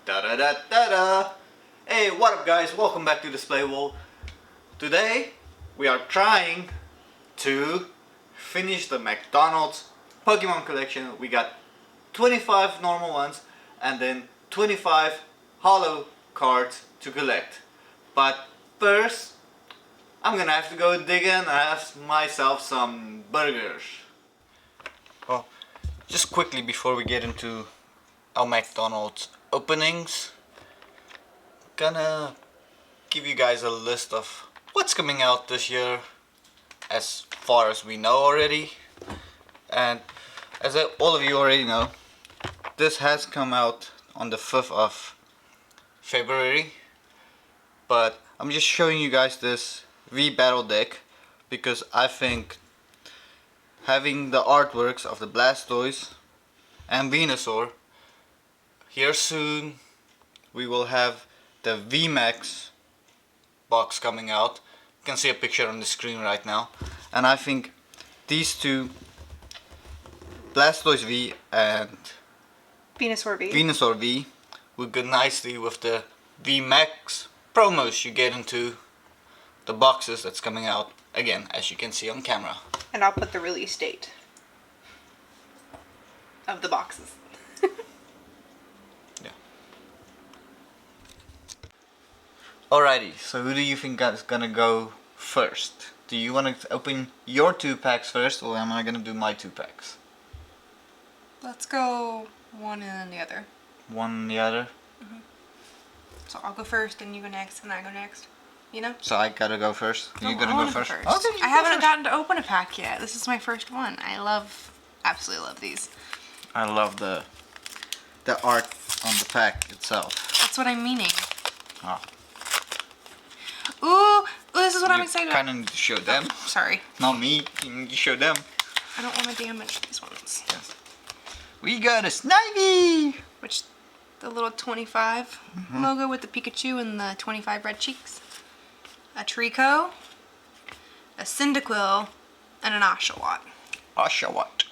Da da da da da. Hey, what up guys? Welcome back to Display Wall. Today we are trying to finish the McDonald's Pokemon collection. We got 25 normal ones and then 25 holo cards to collect. But first, I'm gonna have to go dig in and have myself some burgers. Well, just quickly before we get into our McDonald's openings, gonna give you guys a list of what's coming out this year as far as we know already. And as all of you already know, this has come out on the 5th of February, but I'm just showing you guys this V battle deck because I think having the artworks of the Blastoise and Venusaur here soon, we will have the VMAX box coming out. You can see a picture on the screen right now, and I think these two, Blastoise V and Venusaur V, would go nicely with the VMAX promos you get into the boxes that's coming out, again, as you can see on camera. And I'll put the release date of the boxes. Yeah. Alrighty, so who do you think is gonna go first? Do you want to open your 2 packs first, or am I gonna do my 2 packs? Let's go one and then the other. One and the other? Mm-hmm. So I'll go first, and you go next, and I go next. You know? So I gotta go first? No, You're gonna go first? Okay, I haven't gotten to open a pack yet. This is my first one. Absolutely love these. I love the art on the pack itself. That's what I'm meaning. Oh. Ooh, this is what I'm excited about. You kinda need to show them. Oh, sorry. Not me, you need to show them. I don't want to damage these ones. Yes. We got a Snivy! Which, the little 25 logo with the Pikachu and the 25 red cheeks. A Trico, a Cyndaquil, and an Oshawott. Oshawott.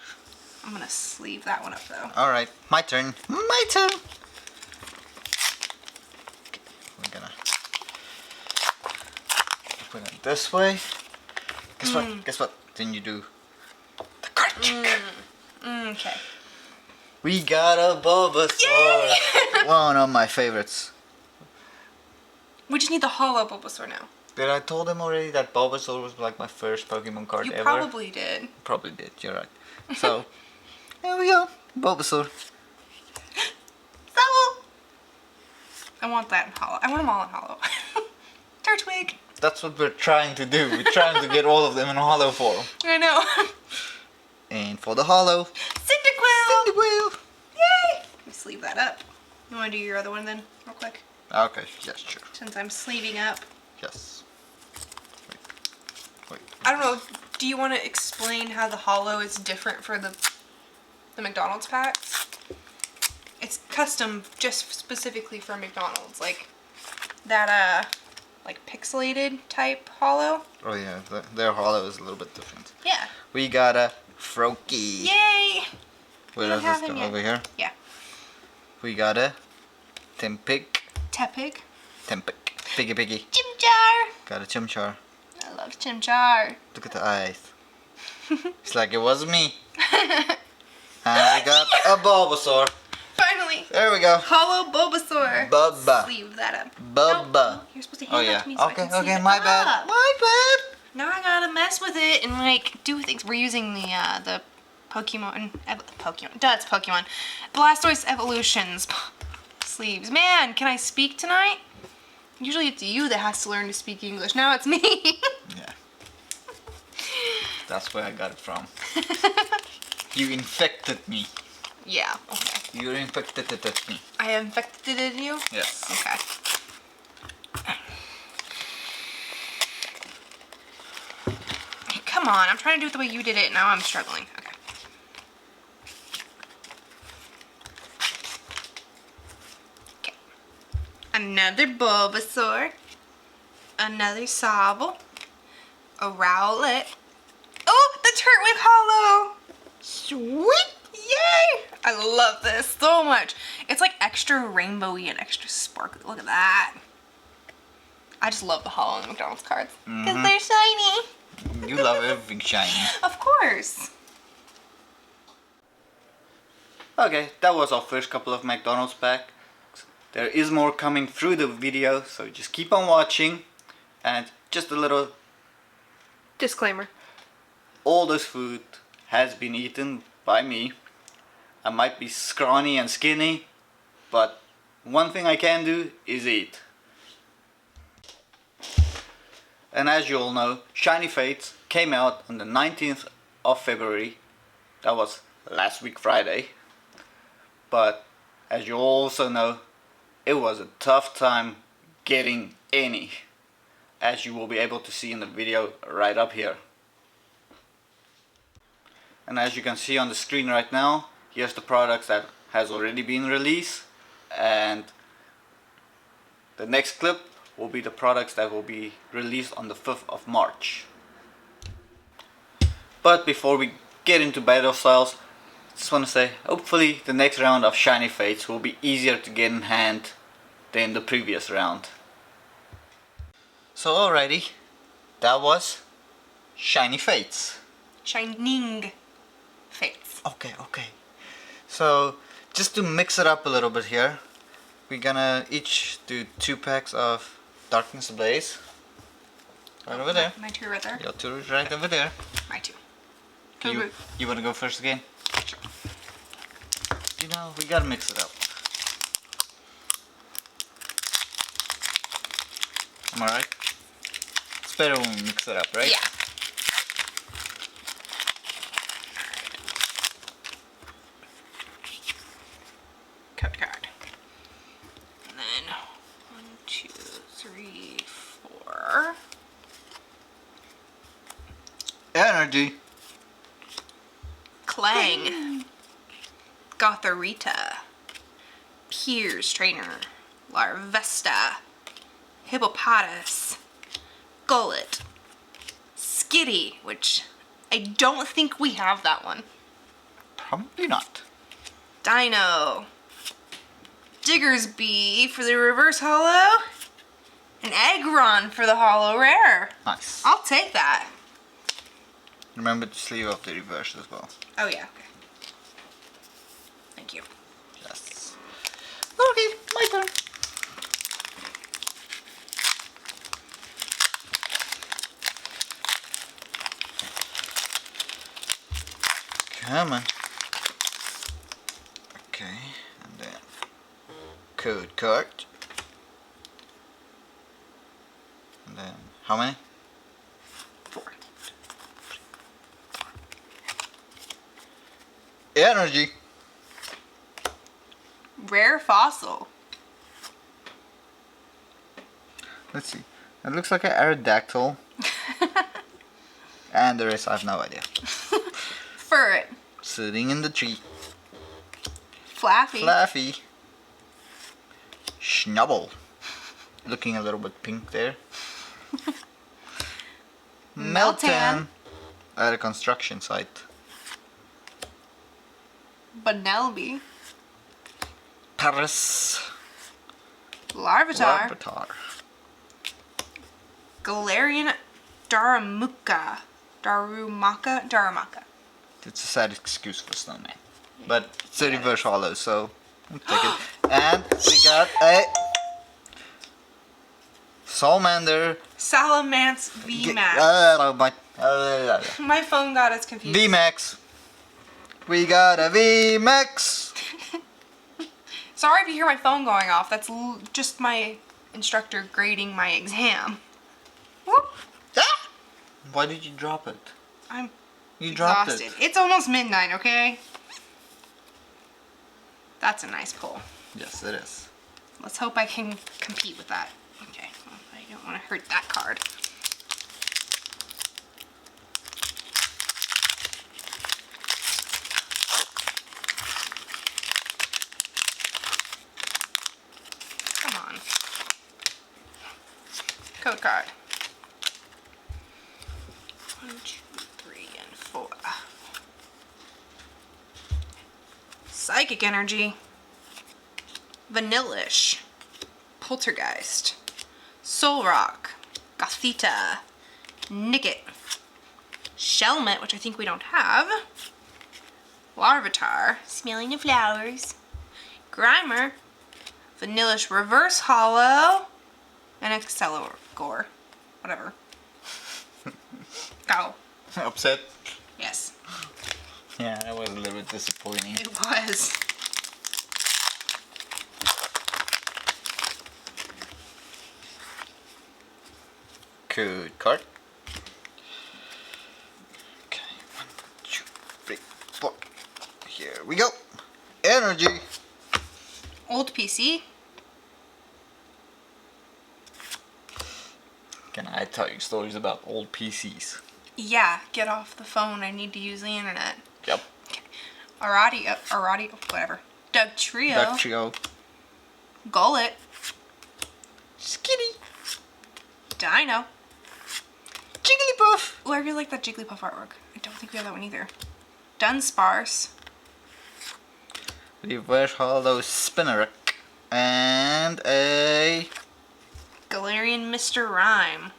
I'm gonna sleeve that one up though. Alright, my turn. My turn! We're gonna put it this way. Guess what? Guess what? Then you do the card trick. Okay. We got a Bulbasaur! One of my favorites. We just need the holo Bulbasaur now. Did I told him already that Bulbasaur was like my first Pokemon card ever? You probably did. Probably did, you're right. So, here we go. Bulbasaur. So, I want that in holo. I want them all in holo. Turtwig. That's what we're trying to do. We're trying to get all of them in holo form. I know. And for the holo, Cyndaquil. Cyndaquil. Yay! Let me sleeve that up. You want to do your other one then, real quick? Okay, yes, sure. Since I'm sleeving up. Yes. Wait. I don't know. Do you want to explain how the holo is different for the McDonald's packs? It's custom just specifically for McDonald's, like that like pixelated type holo. Oh yeah, their holo is a little bit different. Yeah. We got a Froakie. Yay! Where does this go? Over here? Yeah. We got a Tempig. Tepig. Tempig. Piggy. Chimchar! Got a Chimchar. I love Chimchar. Look at the eyes. It's like it was me. And we got a Bulbasaur. Finally! There we go. Holo Bulbasaur. Bubba. Sleeve that up. Bubba. No, you're supposed to hand that to me so I can sleeve it my up. bad. My bad. Now I gotta mess with it and like do things. We're using the Pokemon. It's Pokemon. Blastoise Evolutions sleeves. Man, can I speak tonight? Usually it's you that has to learn to speak English. Now it's me. Yeah. That's where I got it from. You infected me. Yeah. Okay. You infected me. I infected you? Yes. Okay. Come on, I'm trying to do it the way you did it. Now I'm struggling. Okay. Okay. Another Bulbasaur. Another Sobble. A Rowlet. Oh, the Turtwig Holo! Sweet! Yay! I love this so much. It's like extra rainbowy and extra sparkly. Look at that. I just love the hollow in the McDonald's cards. Because they're shiny. You love everything shiny. Of course. Okay, that was our first couple of McDonald's packs. There is more coming through the video, so just keep on watching. And just a little Disclaimer. all this food has been eaten by me. I might be scrawny and skinny, but one thing I can do is eat. And as you all know, Shiny Fates came out on the 19th of February. That was last week Friday. But as you also know, it was a tough time getting any, as you will be able to see in the video right up here. And as you can see on the screen right now, here's the products that has already been released, and the next clip will be the products that will be released on the 5th of March. But before we get into battle styles, just want to say, hopefully the next round of Shiny Fates will be easier to get in hand than the previous round. So alrighty, that was Shiny Fates. Shining Fates. Okay. So just to mix it up a little bit here, we're gonna each do 2 packs of Darkness Ablaze. Right over there. My two right there. Your 2 is right over there. My two. You wanna go first again? Sure. You know, we gotta mix it up. Am I right? It's better when we mix it up, right? Yeah. Code card. And then 1, 2, 3, 4. Energy. Clang. Gotharita. Piers Trainer. Larvesta. Hippopotas. Gullet. Skitty, which I don't think we have that one. Probably not. Dino. Diggersby for the reverse hollow. And Aggron for the hollow rare. Nice. I'll take that. Remember to sleeve up the reverse as well. Oh yeah, okay. Thank you. Yes. Okay, my turn. Come on. Okay, and then code card. And then how many? 4. Energy. Rare fossil. Let's see. It looks like an Aerodactyl. And the rest I have no idea. Furret. Sitting in the tree. Flaffy. Fluffy. Schnubble. Looking a little bit pink there. Meltan. At a construction site. Banelby. Paris. Larvitar. Larvitar. Galarian Darumaka. It's a sad excuse for Snowman. But it's a reverse hollow, so I'll take it. And we got a Salamander. Salamence VMAX. My phone got us confused. VMAX. We got a VMAX. Sorry if you hear my phone going off. That's just my instructor grading my exam. Whoop. Ah! Why did you drop it? I'm You dropped exhausted. it. It's almost midnight, okay? That's a nice pull. Yes, it is. Let's hope I can compete with that. Okay, well, I don't want to hurt that card. Come on. Code card. 1, 2, 3, and 4. Psychic energy. Vanillish, Poltergeist, Solrock, Gothita, Nickit, Shelmet, which I think we don't have, Larvitar, Smelling the Flowers, Grimer, Vanillish Reverse Hollow, and Accelgor. Whatever. Go. Upset? Yes. Yeah, that was a little bit disappointing. It was. Good card. Okay, 1, 2, 3, 4. Here we go. Energy. Old PC. Can I tell you stories about old PCs? Yeah, get off the phone. I need to use the internet. Yep. Arati, whatever. Doug Trio. Duck Trio. Gullet. Skinny. Dino. Jigglypuff. Oh, I really like that Jigglypuff artwork. I don't think we have that one either. Dunsparce. Reverse Hollow Spinnerick. And a... Galarian Mr. Rhyme.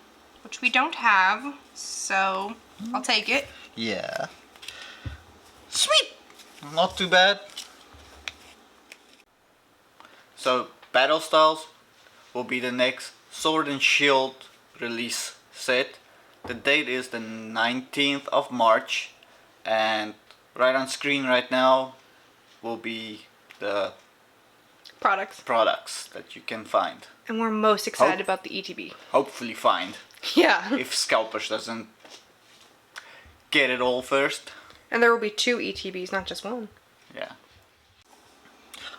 Which we don't have, so I'll take it. Yeah. Sweet! Not too bad. So, Battle Styles will be the next Sword and Shield release set. The date is the 19th of March, and right on screen right now will be the products that you can find. And we're most excited about the ETB. Hopefully find. Yeah. If Scalpers doesn't get it all first. And there will be 2 ETBs, not just one. Yeah.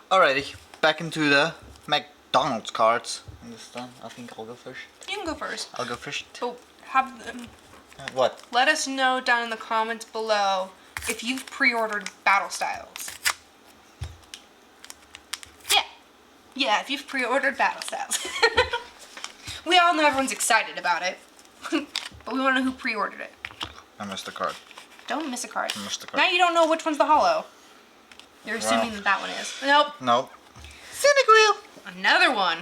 Alrighty, back into the McDonald's cards. This time, I think I'll go first. You can go first. I'll go first. So have them. What? Let us know down in the comments below if you've pre-ordered Battle Styles. Yeah, if you've pre-ordered Battle Styles. We all know everyone's excited about it. But we want to know who pre-ordered it. I missed the card. Don't miss a card. I missed the card. Now you don't know which one's the hollow. You're assuming that that one is. Nope. Nope. Cyndaquil. Another one.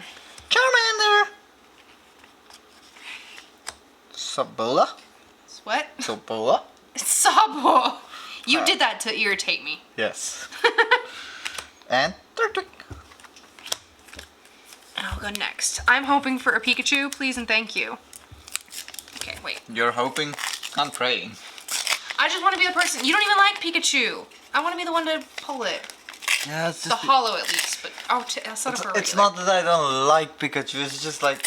Charmander. Sabola. What? Sabola. Sabo. You did that to irritate me. Yes. And Turtwig. I'll go next. I'm hoping for a Pikachu, please and thank you. Okay, wait. You're hoping? I'm praying. I just want to be the person. You don't even like Pikachu. I want to be the one to pull it. Yeah, it's The just hollow at least, but I'll set up for it's not that I don't like Pikachu, it's just like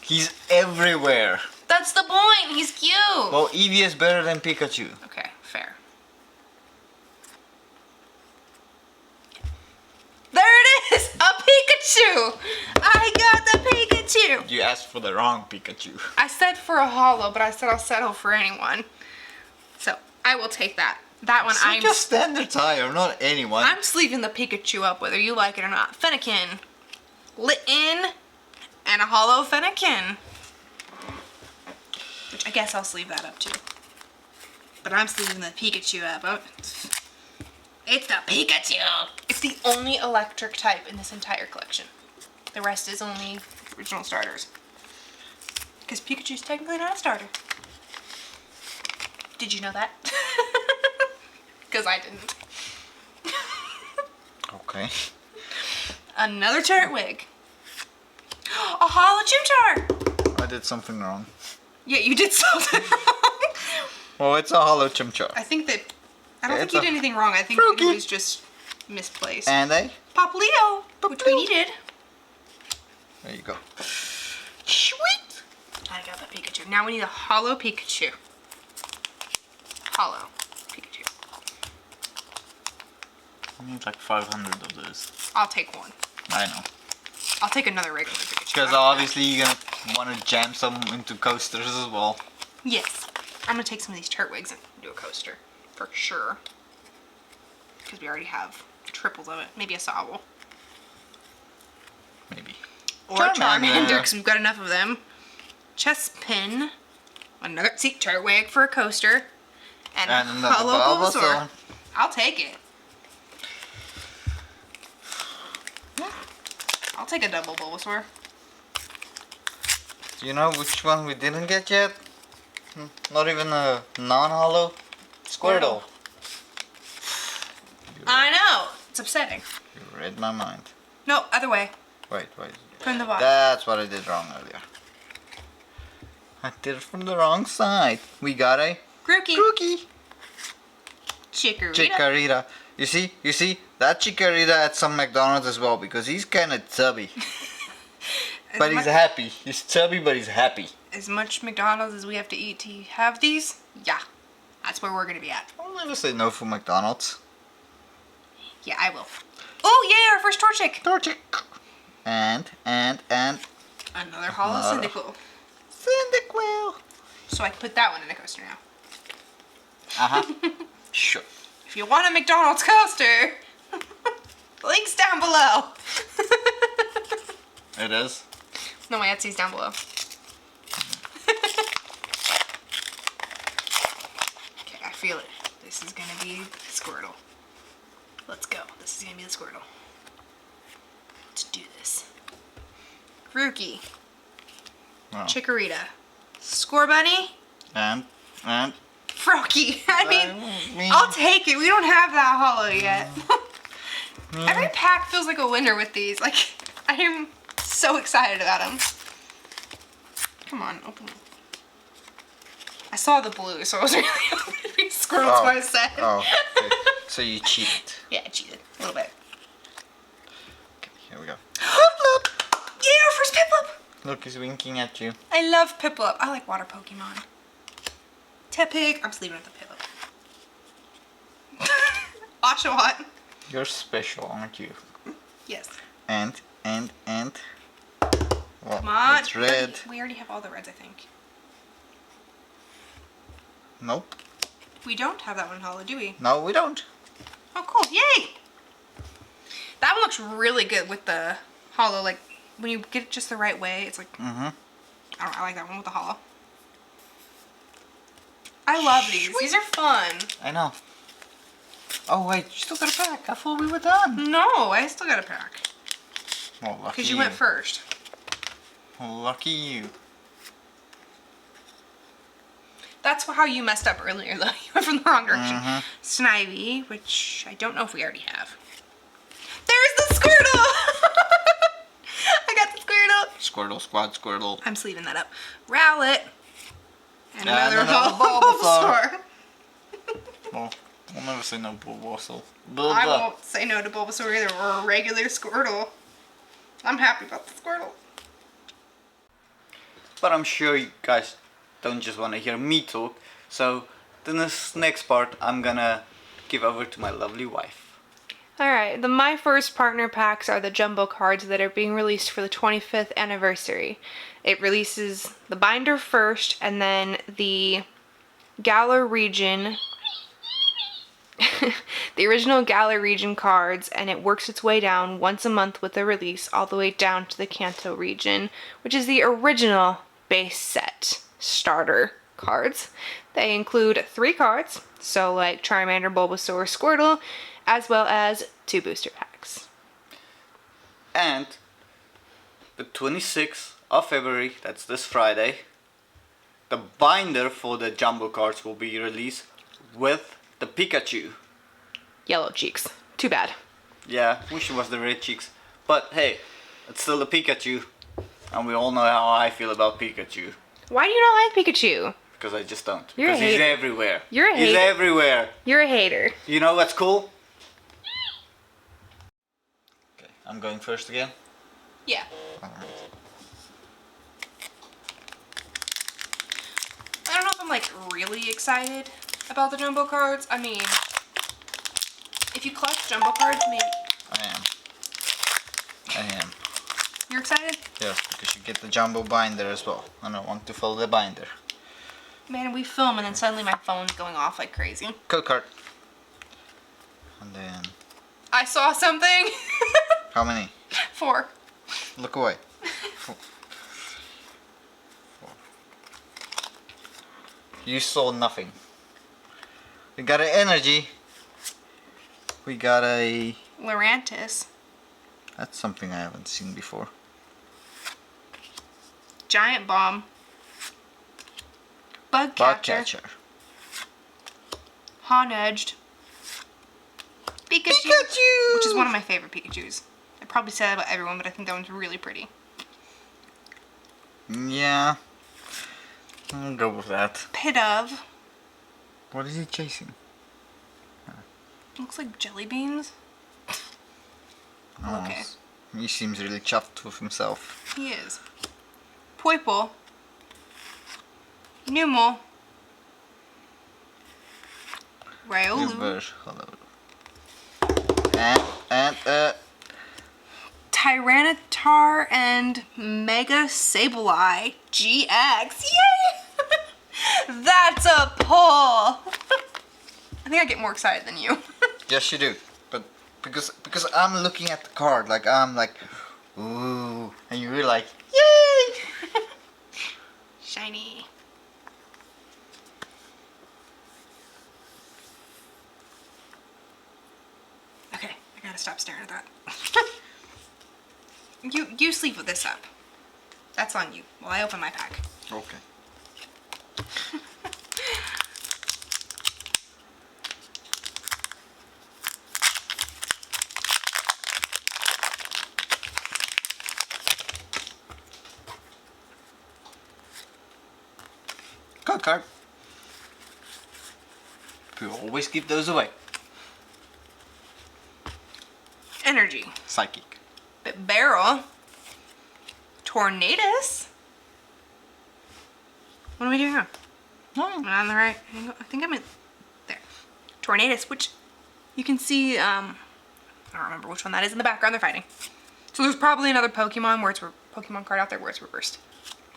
he's everywhere. That's the point. He's cute. Well, Eevee is better than Pikachu. Okay, fair. There it is! A Pikachu! I got the Pikachu! You asked for the wrong Pikachu. I said for a hollow, but I said I'll settle for anyone. So, I will take that. That one It's like a standard tire, not anyone. I'm sleeving the Pikachu up whether you like it or not. Fennekin. Litten. And a hollow Fennekin. Which I guess I'll sleeve that up too. But I'm sleeving the Pikachu up. Oh, it's the Pikachu! It's the only electric type in this entire collection. The rest is only original starters. Because Pikachu's technically not a starter. Did you know that? Because I didn't. Okay. Another Turtwig. A hollow Chimchar! I did something wrong. Yeah, you did something wrong. Well, it's a hollow Chimchar. I think that... I don't It's think you a did anything wrong. I think Froakie. it was just misplaced. And a... Poplito, which we needed. There you go. Sweet! I got the Pikachu. Now we need a hollow Pikachu. Hollow Pikachu. I need like 500 of those. I'll take one. I know. I'll take another regular Pikachu. Because obviously you're gonna want to jam some into coasters as well. Yes. I'm gonna take some of these Turtwigs and do a coaster. For sure. Because we already have triples of it. Maybe a Sobble. Maybe. Or Charmander, because we've got enough of them. Chespin. Another Turtwig for a coaster. And another hollow Bulbasaur. Bulbasaur. I'll take it. I'll take a double Bulbasaur. Do you know which one we didn't get yet? Not even a non-hollow? Squirtle. I know. It's upsetting. You read my mind. No, other way. Wait. From the bottom. That's what I did wrong earlier. I did it from the wrong side. We got a Grookey. Chikorita. You see? That Chikorita at some McDonald's as well because he's kind of chubby. But he's happy. He's chubby, but he's happy. As much McDonald's as we have to eat to have these, yeah. That's where we're going to be at. I'll never say no for McDonald's. Yeah, I will. Oh, yeah, our first Torchic. And. Another hollow Cyndaquil. Cyndaquil. So I can put that one in the coaster now. Sure. If you want a McDonald's coaster, links down below. It is? No, my Etsy's down below. Okay, I feel it. This is gonna be Squirtle. Let's go. This is gonna be the Squirtle. Let's do this. Grookey. Oh. Chikorita. Scorbunny. And. Froakie. I mean, I'll take it. We don't have that hollow yet. Every pack feels like a winner with these. Like, I am so excited about them. Come on, open it. I saw the blue, so I was really hoping to be Squirtle twice said. Oh, okay. So you cheated. Yeah, I cheated. A little bit. Okay, here we go. Piplup! Yeah, our first Piplup! Look, he's winking at you. I love Piplup. I like water Pokemon. Tepig. I'm just leaving it with the Piplup. Oshawott. You're special, aren't you? Yes. And. Well, Come on. it's red. We already have all the reds, I think. Nope. We don't have that one hollow, do we? No, we don't. Oh, cool. Yay! That one looks really good with the hollow. Like, when you get it just the right way, it's like... I don't know, I like that one with the hollow. I love these. These are fun. I know. Oh, wait. You still got a pack. I thought we were done. No, I still got a pack. Well, lucky Because you went first. Well, lucky you. That's how you messed up earlier, though. You went from the wrong direction. Snivy, which I don't know if we already have. There's the Squirtle! I got the Squirtle. Squirtle, squad, Squirtle. I'm sleeving that up. Rowlet. And another Bulbasaur. Bulbasaur. Well, I'll never say no Bulbasaur. I won't say no to Bulbasaur either, or a regular Squirtle. I'm happy about the Squirtle. But I'm sure you guys don't just want to hear me talk. So, this next part, I'm gonna give over to my lovely wife. Alright, the My First Partner packs are the jumbo cards that are being released for the 25th anniversary. It releases the binder first, and then the Galar region, the original Galar region cards, and it works its way down once a month with the release, all the way down to the Kanto region, which is the original base set starter cards. They include 3 cards, so like Charmander, Bulbasaur, Squirtle, as well as 2 booster packs. And the 26th of February, that's this Friday, the binder for the jumbo cards will be released with the Pikachu. Yellow cheeks. Too bad. Yeah, wish it was the red cheeks. But hey, it's still a Pikachu. And we all know how I feel about Pikachu. Why do you not like Pikachu? Because I just don't. You're a because he's hater. everywhere. You're a He's hater. everywhere. You're a hater. You know what's cool? Okay, I'm going first again. Yeah. Alright. I don't know if I'm like really excited about the jumbo cards. I mean, if you collect jumbo cards, maybe. I am. You're excited? Yes, because you get the jumbo binder as well. And I want to fill the binder. Man, we film and then suddenly my phone's going off like crazy. Code card. And then... I saw something. How many? 4. Look away. 4. You saw nothing. We got an energy. We got a... Lurantis. That's something I haven't seen before. Giant Bomb. Bug Catcher. Honedged. Pikachu! Which is one of my favorite Pikachus. I probably say that about everyone, but I think that one's really pretty. Yeah. I'll go with that. Pidove. What is he chasing? Looks like jelly beans. Oh, Okay. He seems really chuffed with himself. He is. Poiple. Numel. Riolu. Reverse hollow. And Tyranitar and Mega Sableye GX. Yay! That's a pull! I think I get more excited than you. yes, you do. But because I'm looking at the card, like I'm like, ooh, and you're like, yay! Shiny. Okay, I gotta stop staring at that. You sleep with this up. That's on you while I open my pack. Okay. Card. We always give those away. Energy. Psychic. Barrel. Tornadus. What am I doing wrong? Am I on the right angle? I think I'm in there. Tornadus, which you can see, I don't remember which one that is in the background. They're fighting. So there's probably another Pokemon Pokemon card out there where it's reversed.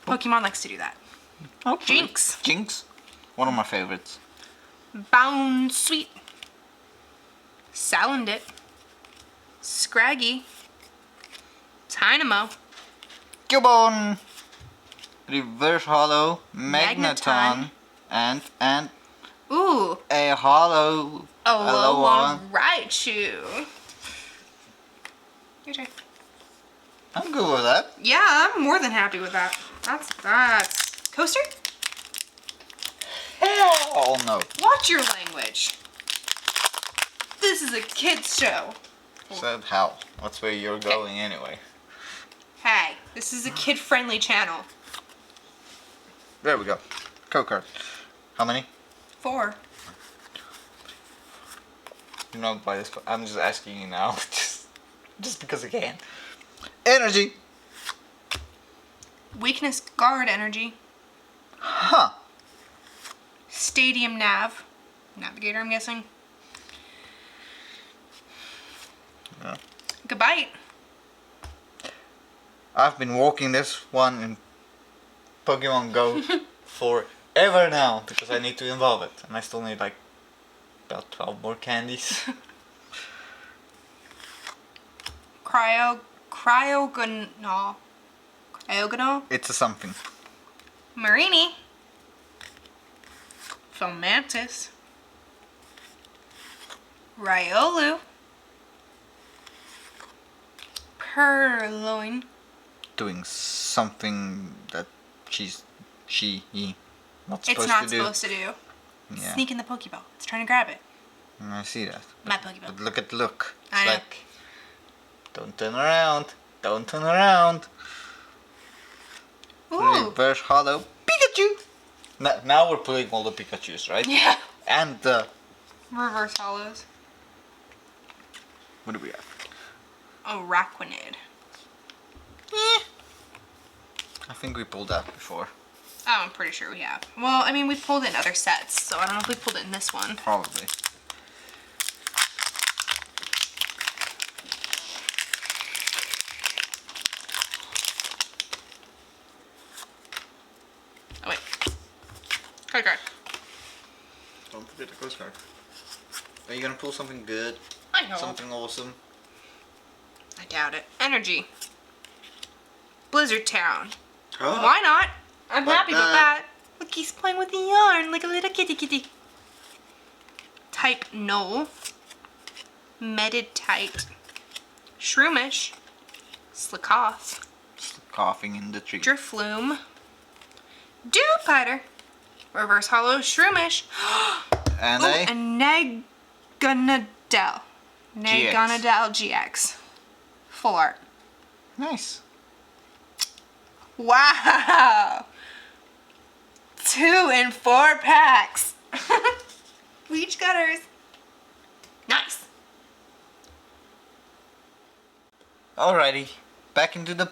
Pokemon likes to do that. Hopefully. Jinx. Jinx. One of my favorites. Bound Sweet. Salandit. Scraggy. Dynamo. Cubone. Reverse hollow. Magneton. And Ooh. a hollow. Alolan Raichu. Your turn. I'm good with that. Yeah, I'm more than happy with that. That's Coaster? Oh no. Watch your language. This is a kid's show. Said how? That's where you're going anyway. Hey, this is a kid-friendly channel. There we go. Code card. How many? 4. You know, by this. I'm just asking you now, just because I can. Energy. Weakness Guard Energy. Huh. Stadium Nav. Navigator, I'm guessing. Yeah. Goodbye. I've been walking this one in Pokemon Go forever now because I need to evolve it, and I still need like about 12 more candies. Cryogonal. It's a something. Marini. Fomantis. Riolu. Purloin. Doing something that he not supposed It's not to do. supposed to do. Yeah. Sneak in the Pokeball. It's trying to grab it. I see that. My Pokeball. But look at the look. It's I know. like, don't turn around. Don't turn around. Ooh. Reverse hollow. Pikachu. Now we're pulling all the Pikachus, right? Yeah. And the... Reverse hollows. What do we have? Araquanid. I think we pulled that before. Oh, I'm pretty sure we have. Well, I mean, we pulled it in other sets, so I don't know if we pulled it in this one. Probably. Oh, wait. Card card. Don't forget the postcard. Are you gonna pull something good? I know. Something awesome? I doubt it. Energy. Blizzard Town. Oh. Why not? I'm Like happy with that. that. Look, he's playing with the yarn like a little kitty. Type Null. Meditite. Shroomish. Slickoth. Coughing in the tree. Drifloom. Dewpider. Reverse Hollow Shroomish. And Ooh, a and Naganadel. Naganadel GX. Full art. nice. Wow! 2 and 4 packs. Leech Gutters. Nice. Alrighty, back into the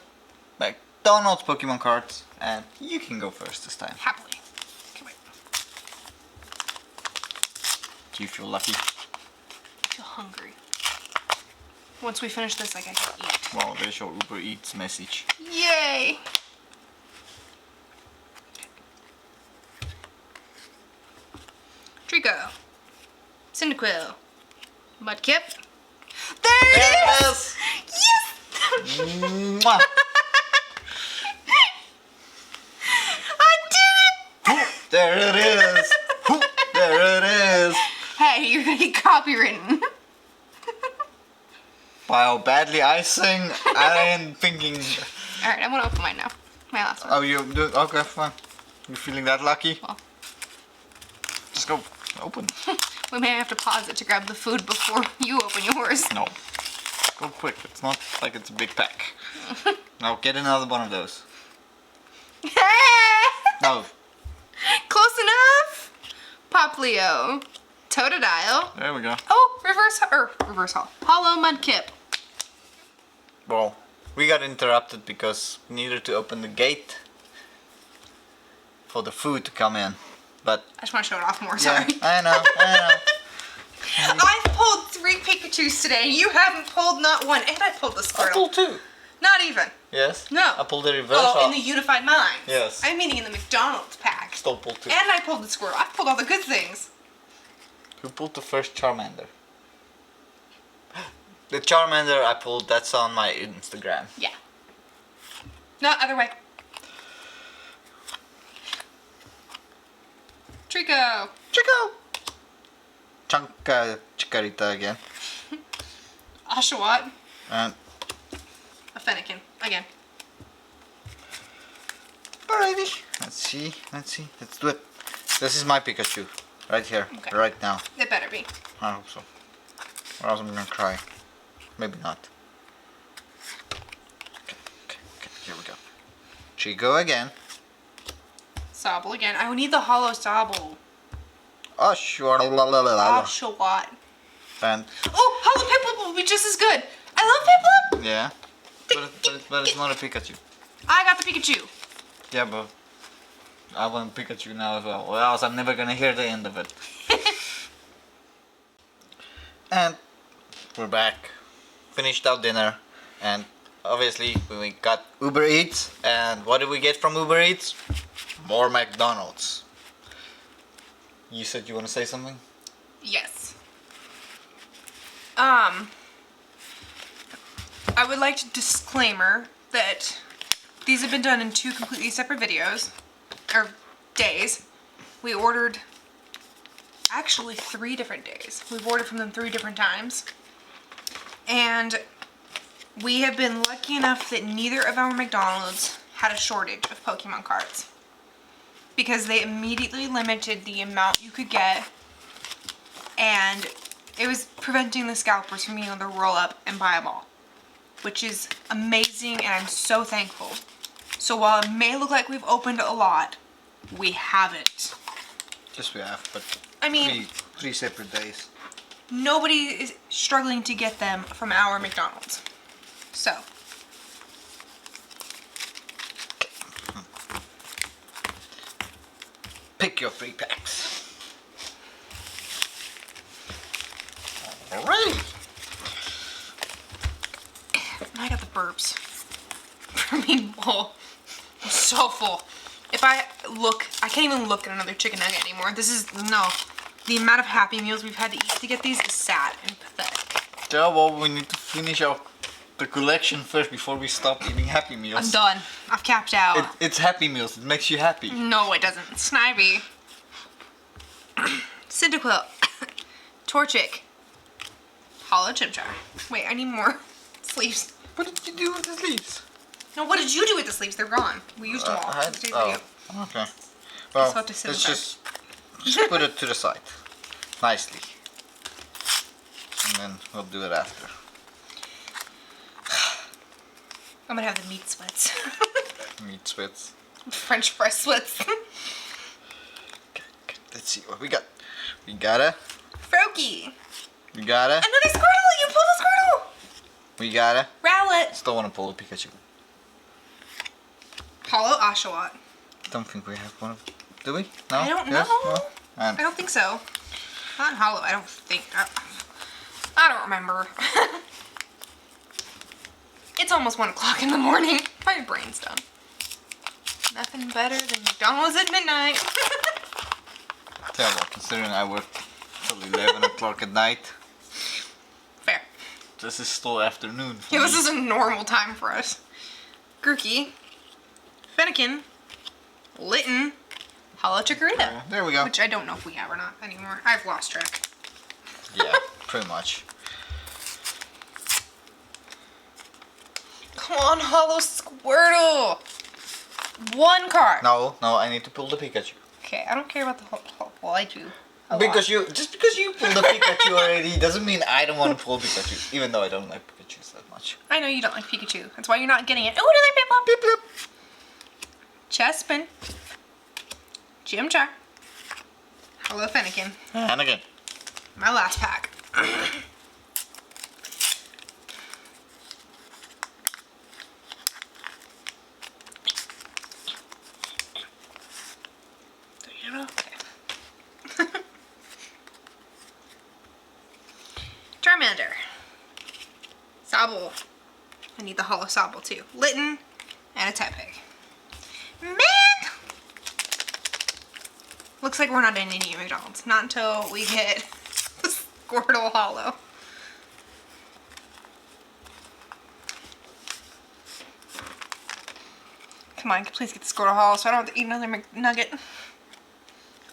McDonald's Pokemon cards, and you can go first this time. Happily. Come here. Do you feel lucky? I feel hungry. Once we finish this, like I can eat. Well, there's your Uber Eats message. Yay! Trico. Cyndaquil. Mudkip. There it is! Yes! Mwah. I did it! There it is! There it is! Hey, you're gonna get copywritten. Wow, badly I sing and thinking. Alright, I'm gonna open mine now. My last one. Oh, you do? Okay, fine. You feeling that lucky? Well. Just go open. We may have to pause it to grab the food before you open yours. No. Go quick. It's not like it's a big pack. Now get another one of those. No. Close enough. Poplio. Totodile. There we go. Oh, reverse hall. Hollow Mudkip. Well, we got interrupted because we needed to open the gate for the food to come in. But I just want to show it off more, yeah, sorry. I know. I've pulled 3 Pikachus today. You haven't pulled not one. And I pulled the I Squirtle. pulled 2. Not even. Yes? No. I pulled the reverse. Oh, in the Unified Minds. Yes. I'm meaning in the McDonald's pack. Still pulled 2. And I pulled the Squirtle. I pulled all the good things. Who pulled the first Charmander? The Charmander I pulled, that's on my Instagram. Yeah. No, other way. Trico. Chico! Chikorita again. Oshawott. And A Fennekin. Again. alrighty. Let's see. Let's do it. This is my Pikachu. Right here. Okay. Right now. It better be. I hope so. Or else I'm gonna cry. Maybe not. Okay. Here we go. Chico again. Sobble again. I need the hollow Sobble. Oh, sure. Oshawott. And Oh, hollow Piplup will be just as good. I love Piplup. yeah. But it's not a Pikachu. I got the Pikachu. Yeah, but I want Pikachu now as well. Or else I'm never gonna hear the end of it. And we're back. Finished our dinner. And obviously we got Uber Eats. And what did we get from Uber Eats? More McDonald's. You said you want to say something? Yes. I would like to disclaimer that these have been done in 2 completely separate videos, or days. We ordered, actually 3 different days. We've ordered from them 3 different times. And we have been lucky enough that neither of our McDonald's had a shortage of Pokemon cards. Because they immediately limited the amount you could get, and it was preventing the scalpers from being able to roll up and buy them all, which is amazing, and I'm so thankful. So while it may look like we've opened a lot, we haven't. Yes, we have, but I mean, three separate days. nobody is struggling to get them from our McDonald's. So. Pick your 3 packs. Alright. I got the burps from being full. I'm so full. If I look, I can't even look at another chicken nugget anymore. This is, no. The amount of Happy Meals we've had to eat to get these is sad and pathetic. Yeah, well, we need to finish the collection first before we stop eating Happy Meals. I'm done. I've capped out. It's Happy Meals. It makes you happy. No, it doesn't. Snivy. Cyndaquil. Torchic. Hollow Chimchar. Wait, I need more sleeves. What did you do with the sleeves? No, what did you do with the sleeves? They're gone. We used them all. in today's video. Okay. Well, have to sit let's in just put it to the side. Nicely. And then we'll do it after. I'm gonna have the meat sweats. Meat sweats. French fry sweats. Okay, let's see what we got. We got a. Froakie. We got a. Another Squirtle! You pulled a Squirtle! We got a. Rowlet. Still want to pull a Pikachu. Hollow Oshawott. Don't think we have one of. Do we? No? I don't Yes? know. No? I don't think so. Not hollow, I don't think. I don't remember. It's almost 1 o'clock in the morning. My brain's done. Nothing better than McDonald's at midnight. Terrible, considering I work till 11 o'clock at night. Fair. This is still afternoon for Yeah, me. this is a normal time for us. Grookey, Fennekin, Litten, Hollow Chikorita. There we go. Which I don't know if we have or not anymore. I've lost track. Yeah, pretty much. Come on, Hollow Squirtle. 1 card. No, I need to pull the Pikachu. Okay, I don't care about the well, I do. A Because lot. just because you pulled the Pikachu already doesn't mean I don't want to pull Pikachu, even though I don't like Pikachus that much. I know you don't like Pikachu. That's why you're not getting it. Oh, another Piplup. Blip. Chespin. Chimchar. Hello, Fennekin. And again. My last pack. Okay. Charmander. Sobble. I need the hollow Sobble too. Litten. And a Tepig. Man! Looks like we're not in any McDonald's. Not until we get the Squirtle Hollow. Come on, please get the Squirtle Hollow so I don't have to eat another McNugget.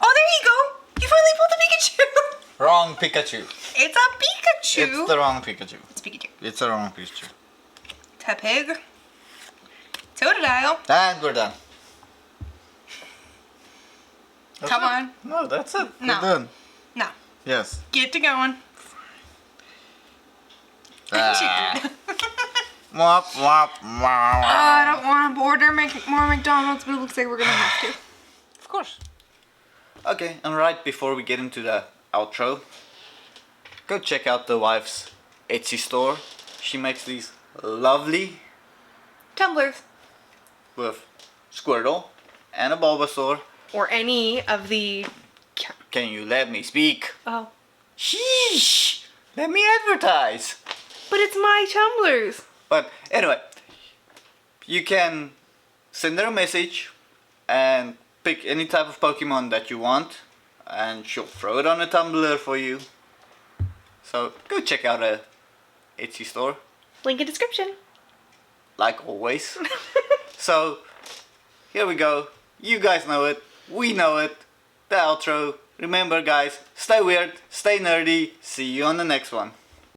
Oh, there you go! You finally pulled the Pikachu! Wrong Pikachu. It's a Pikachu! It's the wrong Pikachu. It's Pikachu. It's the wrong Pikachu. Tepig. Totodile. And we're done. That's Come it? on. No, that's it. No. We're done. No. Yes. Get to going. Ah. Womp, womp, womp. I don't want to order more McDonald's, but it looks like we're going to have to. Of course. Okay, and right before we get into the outro, go check out the wife's Etsy store. She makes these lovely Tumblers. with Squirtle and a Bulbasaur. Or any of the... Can you let me speak? Oh. Sheesh! Let me advertise! But it's my tumblers. But anyway, you can send her a message and pick any type of Pokemon that you want, and she'll throw it on a tumbler for you. So go check out her Etsy store, Link in description. like always. So here we go. You guys know it. We know it. The outro. Remember guys, stay weird, stay nerdy. See you on the next one.